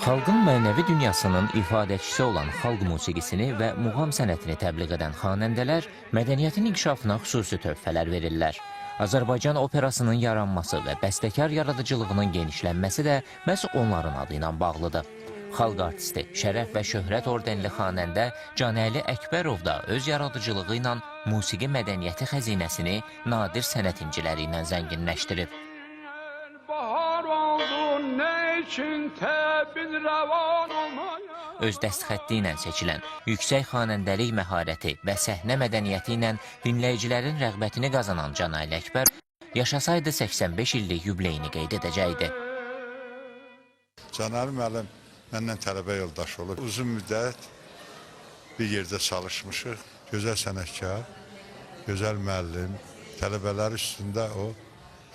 Xalqın mənəvi dünyasının ifadəçisi olan xalq musiqisini və muğam sənətini təbliğ edən xanəndələr mədəniyyətin inkişafına xüsusi töhfələr verirlər. Azərbaycan operasının yaranması və bəstəkar yaradıcılığının genişlənməsi də məhz onların adı ilə bağlıdır. Xalq artisti, şərəf və şöhrət ordenli xanəndə Canəli Əkbərov da öz yaradıcılığı ilə musiqi mədəniyyəti xəzinəsini nadir sənət inciləri ilə zənginləşdirib. Öz dəstxətti ilə seçilən, yüksək xanəndəlik məharəti və səhnə mədəniyyəti ilə dinləyicilərin rəğbətini qazanan Canəli Əkbər yaşasaydı 85 illik yubileyini qeyd edəcəkdi. Canəli müəllim məndən tələbə yoldaşı olub. Uzun müddət bir yerdə çalışmışıq. Gözəl sənətkar, gözəl müəllim, tələbələr üstündə o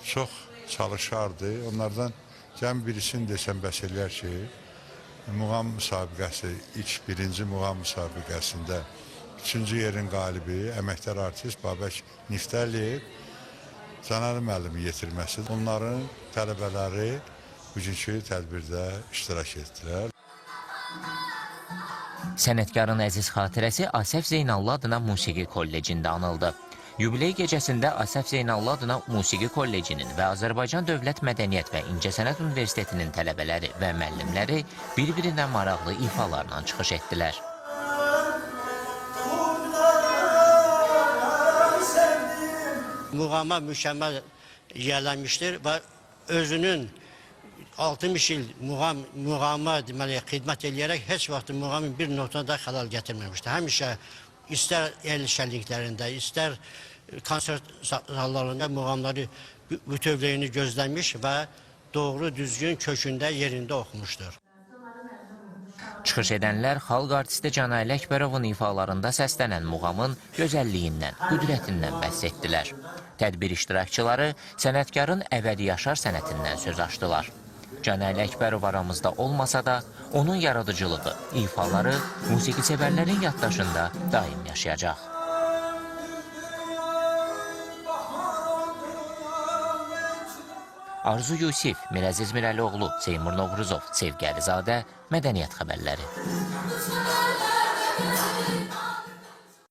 çox çalışardı. Onlardan cəm birisini desəm bəs eləyər ki, muğam müsabiqəsi, birinci muğam müsabiqəsində 3-cü yerin qalibi, əməkdar artist Babək Niftəliyev Canəli müəllimi yetirməsi. Onların tələbələri bugünkü tədbirdə iştirak etdilər. Sənətkarın əziz xatirəsi Asəf Zeynallı adına Musiqi Kollecində anıldı. Yubiley gecəsində Asəf Zeynallı adına Musiqi Kollecinin və Azərbaycan Dövlət Mədəniyyət və İncəsənət Universitetinin tələbələri və müəllimləri bir-birindən maraqlı ifalarla çıxış etdilər. Muğama mükəmməl yiyələnmişdir və özünün 60 il muğama deməli, xidmət eləyərək heç vaxt muğamın bir notuna da xəlal gətirməmişdir. Həmişə istər el şənliklərində, istər konsert zallarında muğamları bütövlüyünü gözləmiş və doğru düzgün kökündə yerində oxumuşdur. Çıxış edənlər xalq artisti Canəli Əkbərovun ifalarında səslənən muğamın gözəlliyindən, qüdrətindən bəhs etdilər. Tədbir iştirakçıları sənətkarın əbədi yaşar sənətindən söz açdılar. Canəli Əkbərov aramızda olmasa da, onun yaradıcılığı, ifaları musiqisevərlərin yaddaşında daim yaşayacaq. Arzu Yusif, Mirəziz Mirəlioğlu, Seymur Novruzov, Sevgi Əlizadə, Mədəniyyət xəbərləri.